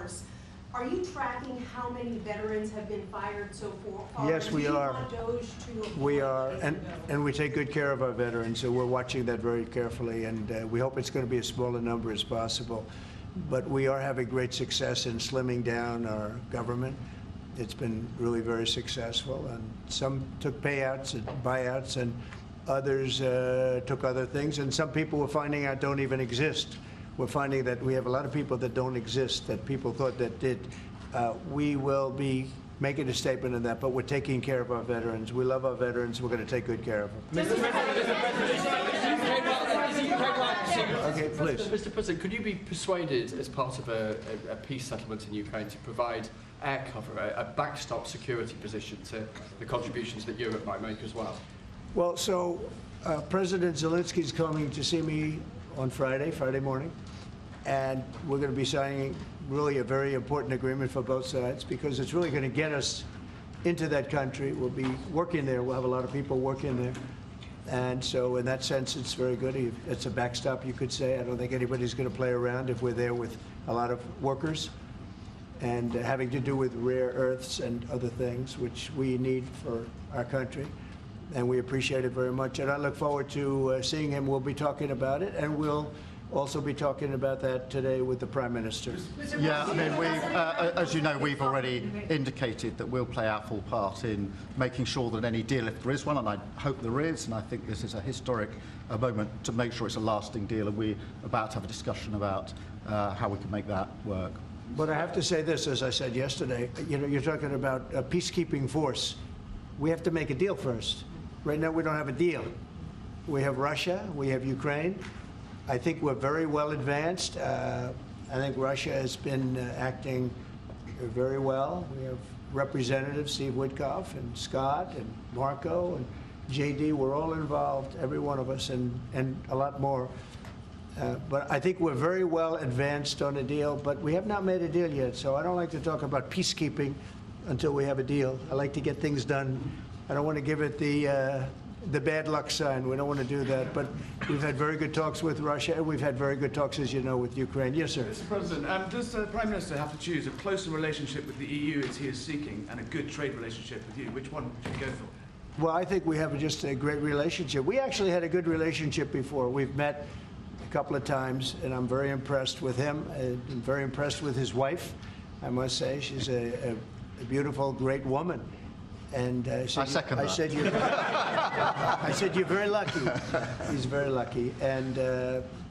force. Are you tracking how many veterans have been fired so far? Yes, we are. We are, and we take good care of our veterans, so we're watching that very carefully, and we hope it's going to be as small a number as possible. But we are having great success in slimming down our government. It's been really very successful, and some took payouts and buyouts, and others took other things, and some people we're finding out don't even exist. We're finding that we have a lot of people that don't exist, that people thought that did. We will be making a statement on that, but we're taking care of our veterans. We love our veterans. We're going to take good care of them. Mr. Okay, please. Mr. President, could you be persuaded, as part of a peace settlement in Ukraine, to provide air cover, a backstop security position to the contributions that Europe might make as well? Well, so President Zelensky's coming to see me on Friday morning, and we're going to be signing really a very important agreement for both sides, because it's really going to get us into that country. We'll be working there. We'll have a lot of people working there. And so in that sense, it's very good. It's a backstop, you could say. I don't think anybody's going to play around if we're there with a lot of workers and having to do with rare earths and other things, which we need for our country. And we appreciate it very much. And I look forward to seeing him. We'll be talking about it, and we'll also be talking about that today with the Prime Minister. Yeah, I mean, as you know, we've already indicated that we'll play our full part in making sure that any deal, if there is one, and I hope there is, and I think this is a historic moment to make sure it's a lasting deal, and we're about to have a discussion about how we can make that work. But I have to say this, as I said yesterday, you know, you're talking about a peacekeeping force. We have to make a deal first. Right now, we don't have a deal. We have Russia, we have Ukraine. I think we're very well advanced. I think Russia has been acting very well. We have Representatives Steve Witkoff and Scott and Marco and JD. We're all involved, every one of us, and a lot more. But I think we're very well advanced on a deal, but we have not made a deal yet. So I don't like to talk about peacekeeping until we have a deal. I like to get things done. I don't want to give it the bad luck sign. We don't want to do that. But we've had very good talks with Russia, and we've had very good talks, as you know, with Ukraine. Yes, sir. Mr. President, does the Prime Minister have to choose a closer relationship with the EU as he is seeking and a good trade relationship with you? Which one should he go for? Well, I think we have just a great relationship. We actually had a good relationship before. We've met a couple of times, and I'm very impressed with him. I'm very impressed with his wife, I must say. She's a beautiful, great woman. And I second that. I said you're very lucky. He's very lucky. And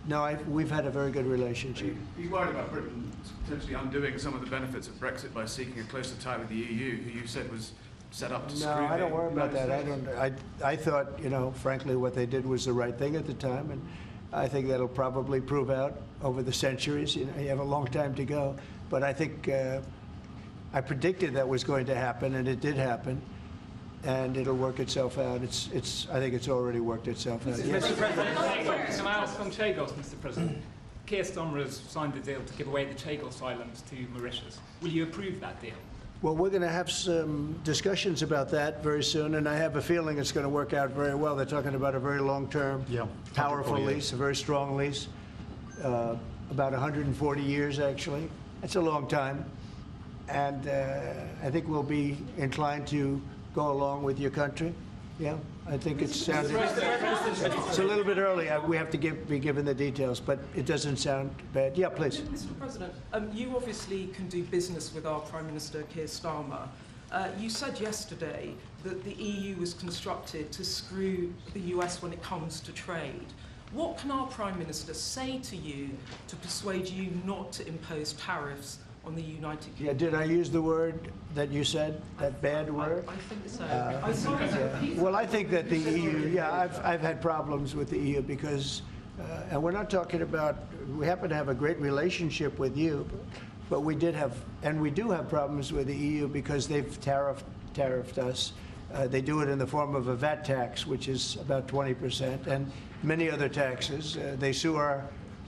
no, we've had a very good relationship. Are you worried about Britain potentially undoing some of the benefits of Brexit by seeking a closer tie with the EU, who you said was set up to screw? No, I don't worry about that. I thought, you know, frankly, what they did was the right thing at the time, and I think that'll probably prove out over the centuries. You know, you have a long time to go. But I think I predicted that was going to happen, and it did happen, and it'll work itself out. I think it's already worked itself out. Yes. Mr. President, can I ask on Chagos, Mr. President? Keir Starmer has signed a deal to give away the Chagos Islands to Mauritius. Will you approve that deal? Well, we're going to have some discussions about that very soon, and I have a feeling it's going to work out very well. They're talking about a very long-term, powerful lease, a very strong lease, about 140 years, actually. That's a long time. And I think we'll be inclined to go along with your country. Yeah, I think it's a little bit early. We have to be given the details, but it doesn't sound bad. Yeah, please. Mr. President, you obviously can do business with our Prime Minister, Keir Starmer. You said yesterday that the EU was constructed to screw the US when it comes to trade. What can our Prime Minister say to you to persuade you not to impose tariffs on the United Kingdom? Yeah, did I use the word that you said, that bad word? I think so. Well, I think that the EU, I've had problems with the EU because, and we're not talking about, we happen to have a great relationship with you, but we did have, and we do have problems with the EU because they've tariffed us. They do it in the form of a VAT tax, which is about 20%, and many other taxes. They sue our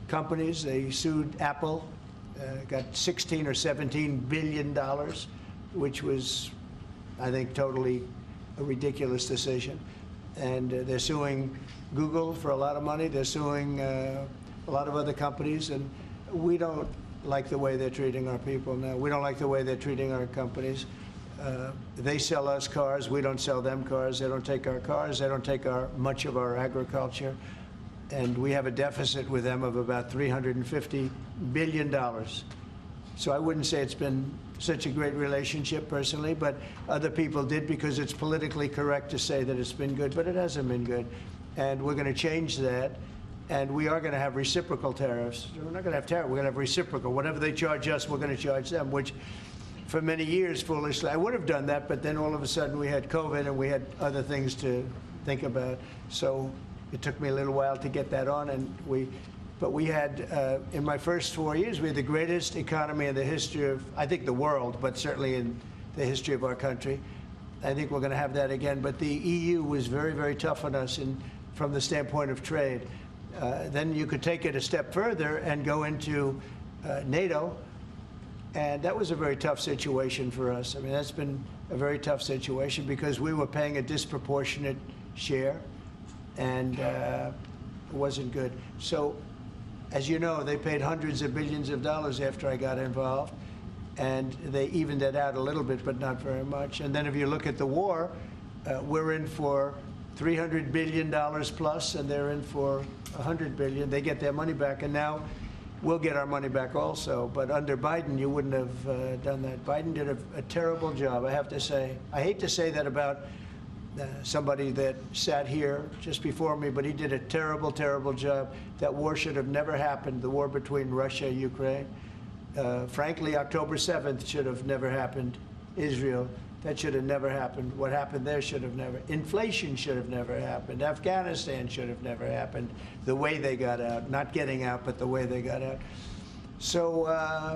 companies. They sued Apple. Got $16 or $17 billion, which was, I think, totally a ridiculous decision. And they're suing Google for a lot of money. They're suing a lot of other companies, and we don't like the way they're treating our people now. We don't like the way they're treating our companies. They sell us cars. We don't sell them cars. They don't take our cars. They don't take much of our agriculture. And we have a deficit with them of about $350 billion. So I wouldn't say it's been such a great relationship personally, but other people did because it's politically correct to say that it's been good, but it hasn't been good. And we're going to change that. And we are going to have reciprocal tariffs. We're not going to have tariffs. We're going to have reciprocal. Whatever they charge us, we're going to charge them, which for many years, foolishly, I would have done that, but then all of a sudden we had COVID and we had other things to think about. So it took me a little while to get that on. But we had, in my first 4 years, we had the greatest economy in the history of, I think, the world, but certainly in the history of our country. I think we're going to have that again. But the EU was very, very tough on us from the standpoint of trade. Then you could take it a step further and go into NATO, and that was a very tough situation for us. I mean, that's been a very tough situation because we were paying a disproportionate share, and it wasn't good. So, as you know, they paid hundreds of billions of dollars after I got involved, and they evened it out a little bit, but not very much. And then if you look at the war, we're in for $300 billion plus, and they're in for $100 billion. They get their money back, and now we'll get our money back also. But under Biden, you wouldn't have done that. Biden did a terrible job, I have to say. I hate to say that about somebody that sat here just before me, but he did a terrible, terrible job. That war should have never happened, the war between Russia and Ukraine. Frankly, October 7th should have never happened. Israel, that should have never happened. What happened there should have never. Inflation should have never happened. Afghanistan should have never happened. The way they got out, not getting out, but the way they got out. So,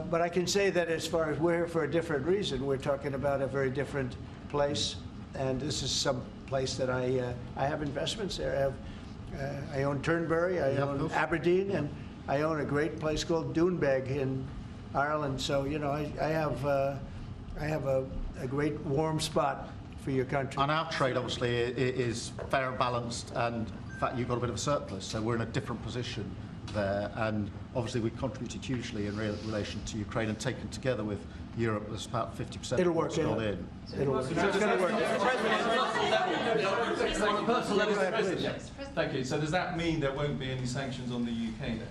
but I can say that as far as we're here for a different reason, we're talking about a very different place. And this is some place that I have investments there. I own Turnberry, I own Aberdeen, and I own a great place called Doonbeg in Ireland. So, you know, I have a great warm spot for your country. And our trade, obviously, is fair and balanced, and in fact, you've got a bit of a surplus, so we're in a different position there. And obviously, we contributed hugely in relation to Ukraine, and taken together with Europe, there's about 50% It'll of what's work gone out. in. It'll work. It's going to work. On a personal level, Mr. President. Thank you. So does that mean there won't be any sanctions on the UK then?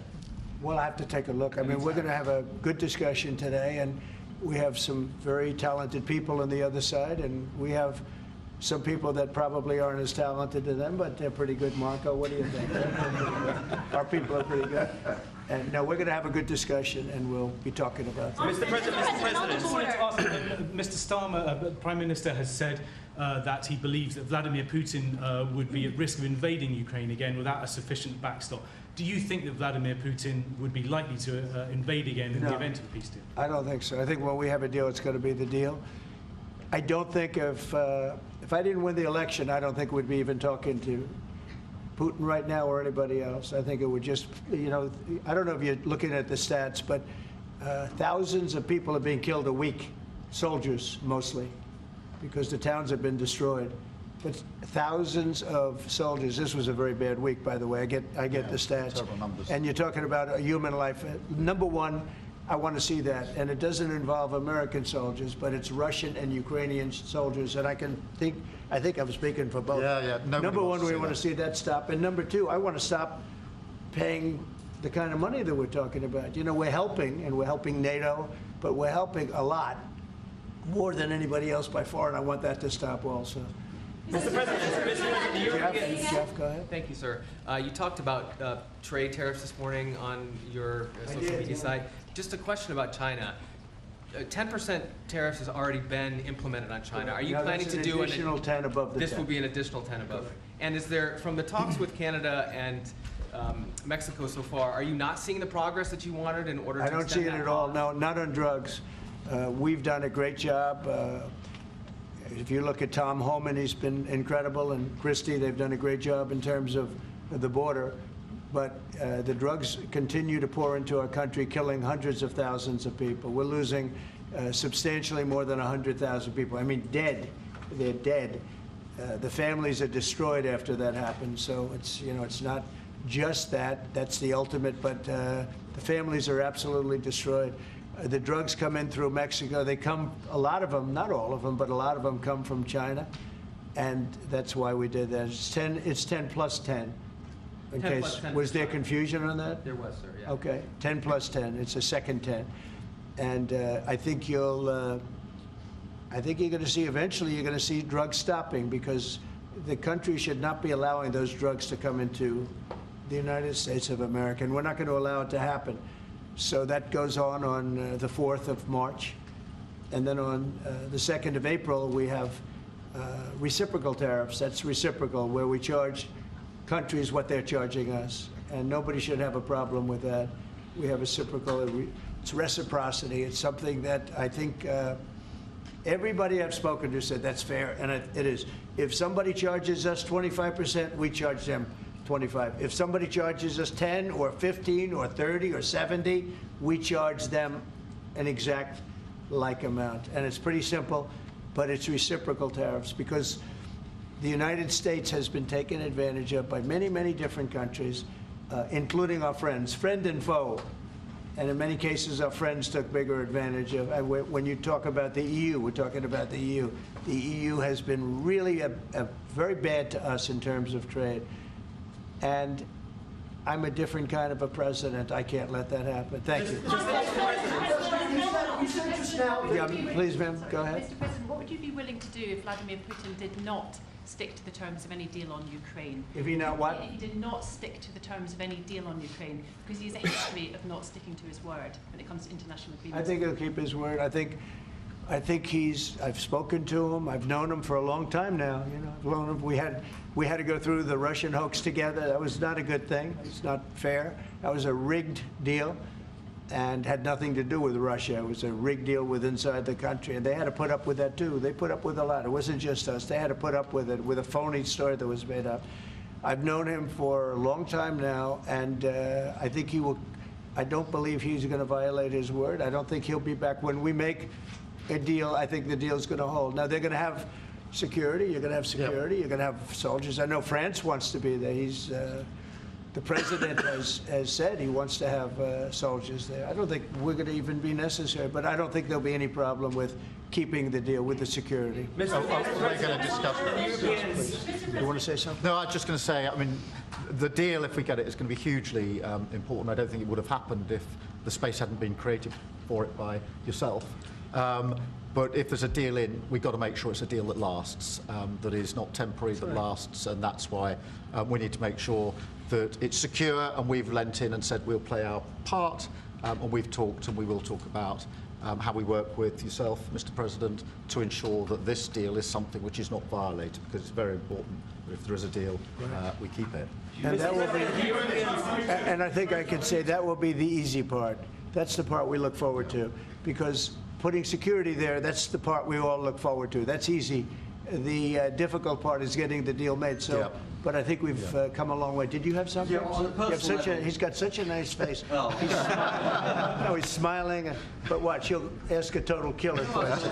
We'll have to take a look. I mean, we're going to have a good discussion today, and we have some very talented people on the other side, and we have some people that probably aren't as talented as them, but they're pretty good. Marco, what do you think? Our people are pretty good. And no, we're going to have a good discussion, and we'll be talking about that. Mr. President, I just wanted to ask, Mr. Starmer, the Prime Minister has said that he believes that Vladimir Putin would be at risk of invading Ukraine again without a sufficient backstop. Do you think that Vladimir Putin would be likely to invade again in the event of a peace deal? I don't think so. I think when we have a deal, it's going to be the deal. I don't think if I didn't win the election, I don't think we'd be even talking to Putin right now or anybody else. I think it would just, you know, I don't know if you're looking at the stats, but thousands of people are being killed a week, soldiers mostly, because the towns have been destroyed. But thousands of soldiers. This was a very bad week, by the way. I get the stats. Terrible numbers. And you're talking about a human life. Number one, I want to see that, and it doesn't involve American soldiers, but it's Russian and Ukrainian soldiers, and I think I'm speaking for both. Yeah. Number one, we want that. to see that stop, and number two, I want to stop paying the kind of money that we're talking about. You know, we're helping, and we're helping NATO, but we're helping a lot, more than anybody else by far, and I want that to stop also. Mr. President, the European... Jeff, go ahead. Thank you, sir. You talked about trade tariffs this morning on your social media site. Just a question about China. 10% tariffs has already been implemented on China. Are you planning to do an additional 10 above the 10? This will be an additional 10 above. Correct. And is there, from the talks with Canada and Mexico so far, are you not seeing the progress that you wanted in order to I don't see it at all. No, not on drugs. We've done a great job. If you look at Tom Homan, he's been incredible, and Christie, they've done a great job in terms of the border. But the drugs continue to pour into our country, killing hundreds of thousands of people. We're losing substantially more than 100,000 people. I mean, dead. They're dead. The families are destroyed after that happens. So it's, you know, it's not just that. That's the ultimate. But the The families are absolutely destroyed. The drugs come in through Mexico. They come, a lot of them, not all of them, but a lot of them come from China. And that's why we did that. It's 10 plus 10. In 10 case, plus 10 was there confusion on that? There was, sir, yeah. Okay, 10 plus 10. It's a second 10. And I think you're going to see, eventually you're going to see drugs stopping, because the country should not be allowing those drugs to come into the United States of America, and we're not going to allow it to happen. So that goes on the 4th of March. And then on the 2nd of April, we have reciprocal tariffs. That's reciprocal, where we charge countries what they're charging us. And nobody should have a problem with that. We have reciprocal, it's reciprocity. It's something that I think everybody I've spoken to said that's fair, and it is. If somebody charges us 25%, we charge them 25. If somebody charges us 10 or 15 or 30 or 70, we charge them an exact like amount. And it's pretty simple, but it's reciprocal tariffs, because the United States has been taken advantage of by many, many different countries, including our friends, friend and foe. And in many cases, our friends took bigger advantage of. When you talk about the EU, we're talking about the EU. The EU has been really very bad to us in terms of trade. And I'm a different kind of a president. I can't let that happen. Thank you. You said just now. Yeah, please, ma'am, go ahead. Mr. President, what would you be willing to do if Vladimir Putin did not stick to the terms of any deal on Ukraine? If he not what? If he did not stick to the terms of any deal on Ukraine, because he has a history of not sticking to his word when it comes to international agreements. I think he'll keep his word. I think I've spoken to him. I've known him for a long time now. You know, I've known him. We had to go through the Russian hoax together. That was not a good thing. It's not fair. That was a rigged deal, and had nothing to do with Russia. It was a rigged deal with inside the country, and they had to put up with that too. They put up with a lot. It wasn't just us. They had to put up with it, with a phony story that was made up. I've known him for a long time now, and I think he will. I don't believe he's going to violate his word. I don't think he'll be back. When we make a deal, I think the deal's going to hold. Now, they're going to have security. You're going to have security. Yep. You're going to have soldiers. I know France wants to be there. The president has said he wants to have soldiers there. I don't think we're going to even be necessary, but I don't think there'll be any problem with keeping the deal with the security. We're going to discuss that. You want to say something? No, I was just going to say, I mean, the deal, if we get it, is going to be hugely important. I don't think it would have happened if the space hadn't been created for it by yourself. But if there's a deal in, we've got to make sure it's a deal that lasts, that is not temporary, that lasts, and that's why we need to make sure that it's secure, and we've lent in and said we'll play our part, and we've talked and we will talk about how we work with yourself, Mr. President, to ensure that this deal is something which is not violated, because it's very important that if there is a deal, we keep it. And that will be, and I think I can say that will be the easy part. That's the part we look forward to, because putting security there, that's the part we all look forward to. That's easy. The difficult part is getting the deal made. So, yeah. But I think we've come a long way. Did you have something? Yeah, on a personal level. He's got such a nice face. Oh. He's smiling. But watch, he'll ask a total killer question.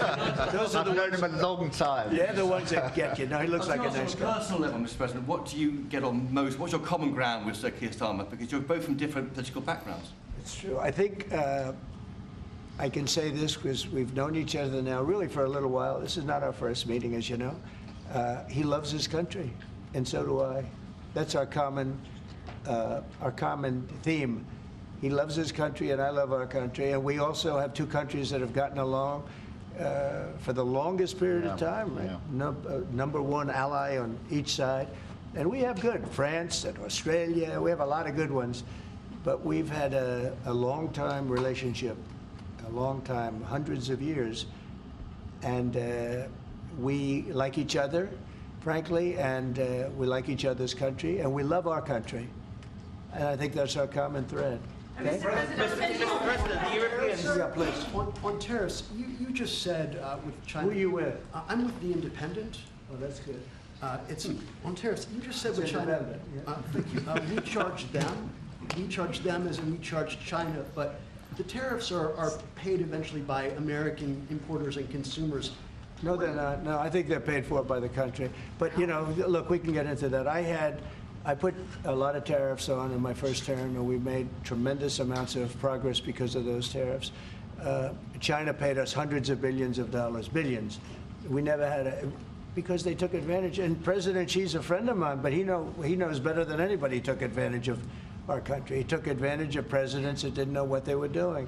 Those are the I've known him a long time. Yeah, the ones that get you. No, he looks like a nice guy. On a personal level, Mr. President, what do you get on most? What's your common ground with Sir Keir Starmer? Because you're both from different political backgrounds. It's true. I think I can say this because we've known each other now really for a little while. This is not our first meeting, as you know. He loves his country, and so do I. That's our common theme. He loves his country, and I love our country. And we also have two countries that have gotten along for the longest period of time. Right? Yeah. Number one ally on each side. And we have good. France and Australia, we have a lot of good ones. But we've had a long-time relationship, a long time, hundreds of years. And we like each other, frankly, and we like each other's country, and we love our country. And I think that's our common thread. Okay? Mr. President, the Europeans... Yeah, please. On tariffs, you just said with China... Who are you with? I'm with The Independent. Oh, that's good. It's on tariffs. You just said with China... Thank you. We charge them. We charge them as in we charge China, but the tariffs are paid eventually by American importers and consumers. No, they're not. No, I think they're paid for by the country. But, you know, look, we can get into that. I had I put a lot of tariffs on in my first term, and we made tremendous amounts of progress because of those tariffs. China paid us hundreds of billions of dollars, billions. We never had because they took advantage. And President Xi's a friend of mine, but he knows better than anybody took advantage of our country. He took advantage of presidents that didn't know what they were doing.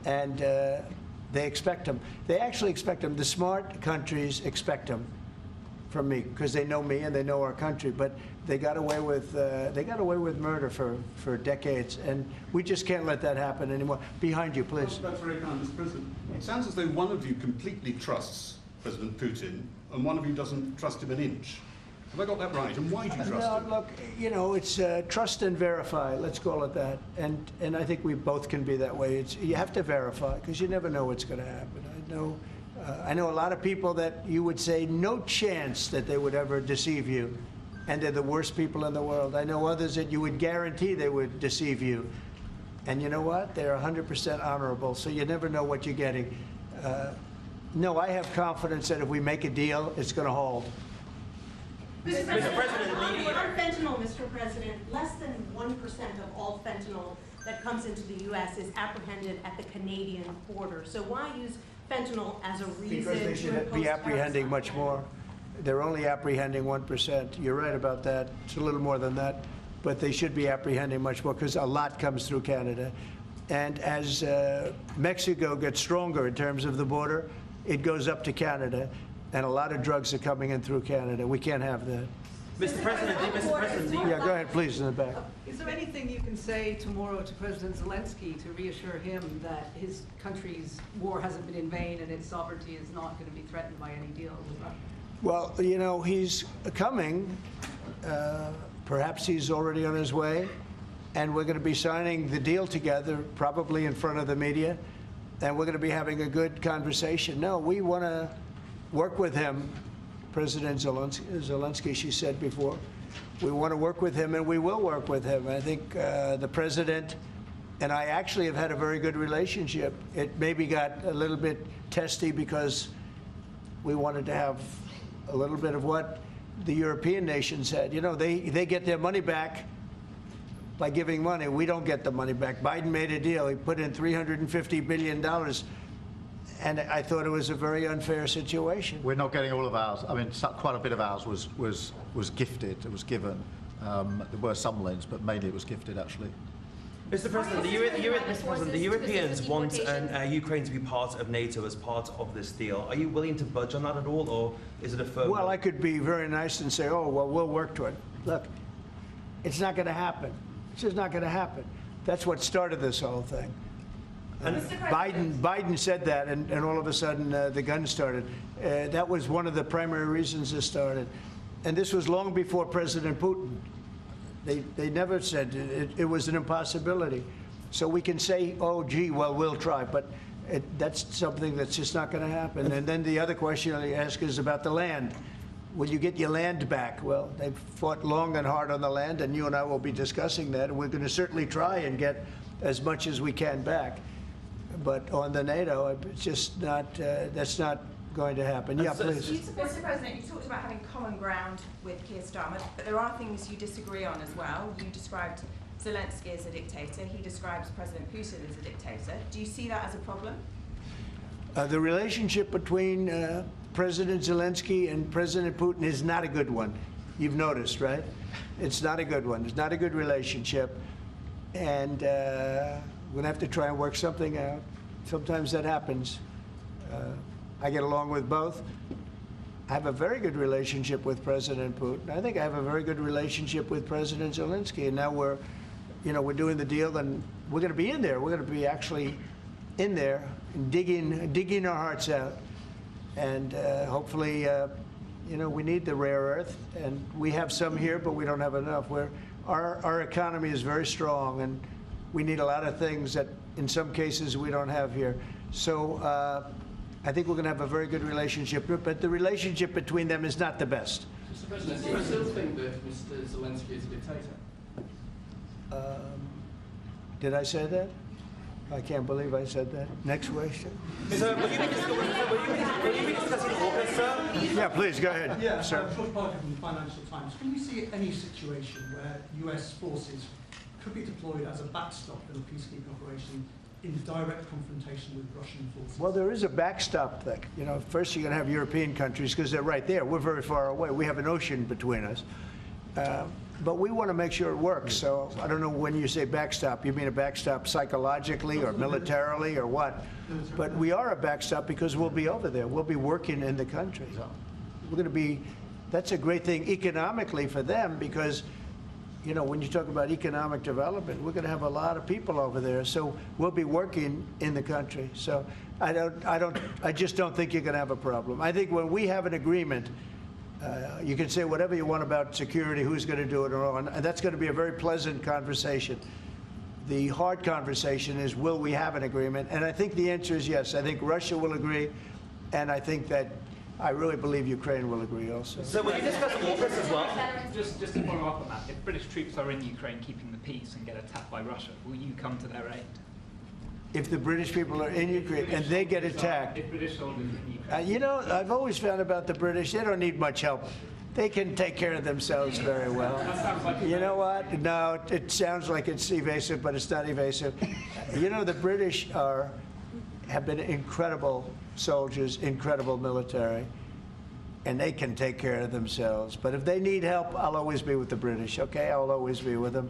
And they expect them. They actually expect them. The smart countries expect them from me because they know me and they know our country. But they got away with murder for decades, and we just can't let that happen anymore. Behind you, please. That's very kind, Mr. President. It sounds as though one of you completely trusts President Putin and one of you doesn't trust him an inch. Have I got that right? And why do you trust him? Look, it's trust and verify. Let's call it that. And I think we both can be that way. You have to verify because you never know what's going to happen. I know a lot of people that you would say no chance that they would ever deceive you, and they're the worst people in the world. I know others that you would guarantee they would deceive you, and you know what? They're 100% honorable. So you never know what you're getting. No, I have confidence that if we make a deal, it's going to hold. Mr. President, on fentanyl, Mr. President, less than 1% of all fentanyl that comes into the U.S. is apprehended at the Canadian border. So why use fentanyl as a reason Because they should to be apprehending much more. They're only apprehending 1%. You're right about that. It's a little more than that. But they should be apprehending much more because a lot comes through Canada. And as Mexico gets stronger in terms of the border, it goes up to Canada. And a lot of drugs are coming in through Canada. We can't have that. Mr. President, Yeah, go ahead, please, in the back. Is there anything you can say tomorrow to President Zelensky to reassure him that his country's war hasn't been in vain and its sovereignty is not going to be threatened by any deal with Russia? Well, he's coming. Perhaps he's already on his way. And we're going to be signing the deal together, probably in front of the media. And we're going to be having a good conversation. No, we want to work with him. President Zelensky, she said before, we want to work with him, and we will work with him. I think the president and I actually have had a very good relationship. It maybe got a little bit testy because we wanted to have a little bit of what the European nations had. They get their money back by giving money. We don't get the money back. Biden made a deal. He put in $350 billion. And I thought it was a very unfair situation. We're not getting all of ours. I mean, quite a bit of ours was gifted. It was given. There were some lends, but mainly it was gifted, actually. Mr. President, the Europeans want Ukraine to be part of NATO as part of this deal. Are you willing to budge on that at all, or is it a firm? Well, I could be very nice and say, oh, well, we'll work to it. Look, it's not going to happen. It's just not going to happen. That's what started this whole thing. Biden said that, and all of a sudden the gun started. That was one of the primary reasons this started. And this was long before President Putin. They never said it was an impossibility. So we can say, oh, gee, well, we'll try. But that's something that's just not going to happen. And then the other question I ask is about the land. Will you get your land back? Well, they've fought long and hard on the land, and you and I will be discussing that. And we're going to certainly try and get as much as we can back. But on the NATO, it's just not, that's not going to happen. Yeah, please. Mr. President, you talked about having common ground with Keir Starmer, but there are things you disagree on as well. You described Zelensky as a dictator. He describes President Putin as a dictator. Do you see that as a problem? The relationship between President Zelensky and President Putin is not a good one. You've noticed, right? It's not a good one. It's not a good relationship. And we're going to have to try and work something out. Sometimes that happens. I get along with both. I have a very good relationship with President Putin. I think I have a very good relationship with President Zelensky. And now we're doing the deal, and we're going to be in there. We're going to be actually in there, digging our hearts out. And hopefully, we need the rare earth, and we have some here, but we don't have enough. Our economy is very strong, and we need a lot of things that, in some cases, we don't have here. So I think we're going to have a very good relationship, but the relationship between them is not the best. Mr. President, do you still think that Mr. Zelensky is a dictator? Did I say that? I can't believe I said that. Next question. Sir, will you be discussing AUKUS, sir? Yeah, please, go ahead, Yeah, sir. George Parker from the Financial Times. Can you see any situation where US forces could be deployed as a backstop in a peacekeeping operation in direct confrontation with Russian forces? Well, there is a backstop thing. You know, first you're going to have European countries because they're right there. We're very far away. We have an ocean between us. But we want to make sure it works. So I don't know when you say backstop, you mean a backstop psychologically or militarily or what? But we are a backstop because we'll be over there. We'll be working in the country. We're going to be, that's a great thing economically for them because, you know, when you talk about economic development, we're going to have a lot of people over there. So we'll be working in the country. So I just don't think you're going to have a problem. I think when we have an agreement, you can say whatever you want about security, who's going to do it, and that's going to be a very pleasant conversation. The hard conversation is, will we have an agreement? And I think the answer is yes. I think Russia will agree, and I think that I really believe Ukraine will agree also. So will you discuss AUKUS as well? Just to follow up on that, if British troops are in Ukraine keeping the peace and get attacked by Russia, will you come to their aid? If the British people are in Ukraine and they get attacked, If British soldiers in Ukraine. you know, I've always found about the British, they don't need much help. They can take care of themselves very well. You know what? No, it sounds like it's evasive, but it's not evasive. You know, the British have been incredible soldiers, incredible military, and they can take care of themselves. But if they need help, I'll always be with the British, okay? I'll always be with them.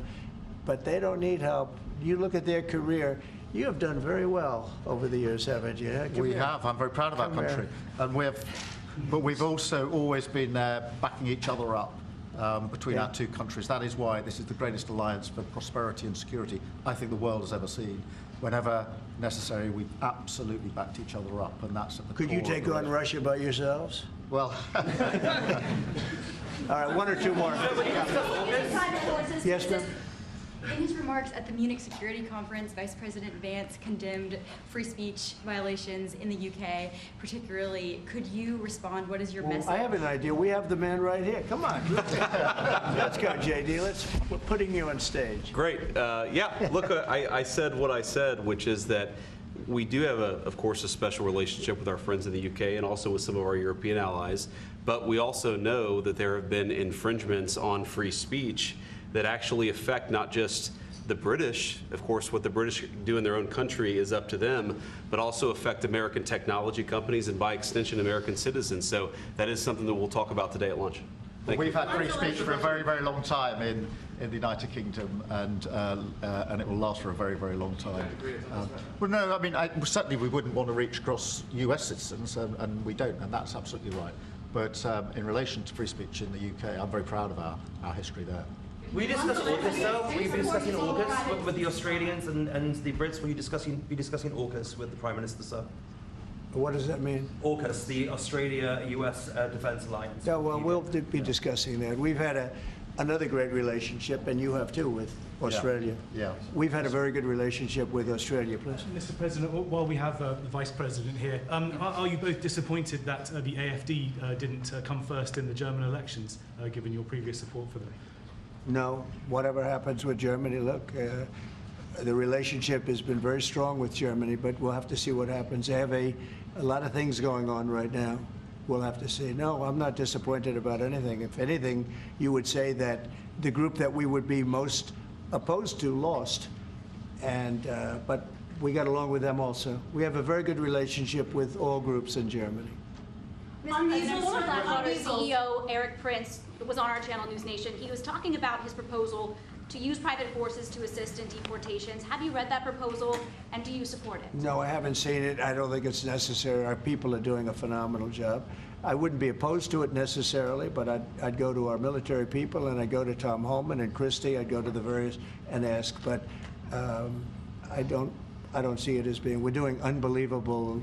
But they don't need help. You look at their career. You have done very well over the years, haven't you? We have. I'm very proud of our country. And but we've also always been there backing each other up between our two countries. That is why this is the greatest alliance for prosperity and security I think the world has ever seen. Whenever necessary, we've absolutely backed each other up, and that's at the core. Could you take on Russia by yourselves? Well, all right, one or two more. Yes, ma'am. In his remarks at the Munich Security Conference, Vice President Vance condemned free speech violations in the UK, particularly. Could you respond? What is your message? I have an idea. We have the man right here. Come on. Let's go, JD. We're putting you on stage. Great. Yeah, look, I said what I said, which is that we do have, of course, a special relationship with our friends in the UK and also with some of our European allies. But we also know that there have been infringements on free speech that actually affect not just the British. Of course, what the British do in their own country is up to them, but also affect American technology companies and by extension American citizens. So that is something that we'll talk about today at lunch. We've had free speech for a very, very long time in the United Kingdom, and it will last for a very, very long time. Well, no, I mean, certainly we wouldn't want to reach across US citizens, and we don't, and that's absolutely right. But in relation to free speech in the UK, I'm very proud of our history there. Will you discuss AUKUS, sir? Will you be discussing AUKUS with the Australians and the Brits? Will you be discussing AUKUS with the Prime Minister, sir? What does that mean? AUKUS, the Australia-US Defence Alliance. Yeah, well, we'll be discussing that. We've had another great relationship, and you have too, with Australia. Yeah. We've had a very good relationship with Australia, please. Mr. President, while we have the Vice President here, are you both disappointed that the AfD didn't come first in the German elections, given your previous support for them? No, whatever happens with Germany, look, the relationship has been very strong with Germany, but we'll have to see what happens. They have a lot of things going on right now. We'll have to see. No, I'm not disappointed about anything. If anything, you would say that the group that we would be most opposed to lost, but we got along with them also. We have a very good relationship with all groups in Germany. Former Blackwater CEO Eric Prince was on our channel News Nation. He was talking about his proposal to use private forces to assist in deportations. Have you read that proposal, and do you support it? No, I haven't seen it. I don't think it's necessary. Our people are doing a phenomenal job. I wouldn't be opposed to it necessarily, but I'd go to our military people, and I'd go to Tom Homan and Christie. I'd go to the various and ask, but I don't see it as being. We're doing unbelievably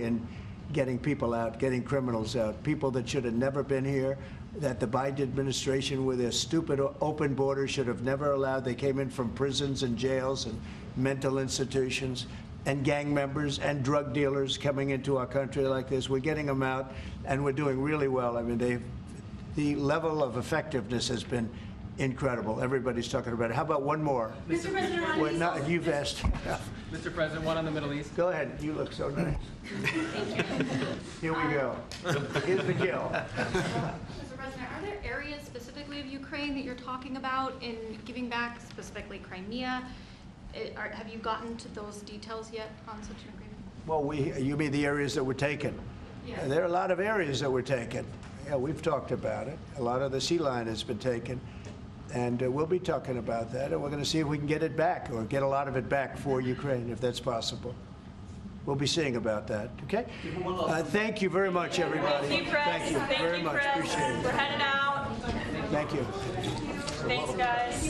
in getting people out, getting criminals out, people that should have never been here, that the Biden administration with their stupid open borders should have never allowed. They came in from prisons and jails and mental institutions, and gang members and drug dealers coming into our country like this. We're getting them out, and we're doing really well. I mean, the level of effectiveness has been incredible. Everybody's talking about it. How about one more? Mr. President, on Wait, these no, you've asked. Mr. President, one on the Middle East. Go ahead. You look so nice. Here we go. Here's the kill. Mr. President, are there areas specifically of Ukraine that you're talking about in giving back, specifically Crimea? Have you gotten to those details yet on such an agreement? Well, you mean the areas that were taken? Yes. There are a lot of areas that were taken. Yeah, we've talked about it. A lot of the sea line has been taken. And we'll be talking about that. And we're going to see if we can get it back or get a lot of it back for Ukraine, if that's possible. We'll be seeing about that. Okay? Thank you very much, everybody. Thank you, Press. Thank you very much. Press. Appreciate it. We're headed out. Thank you. Thanks, guys.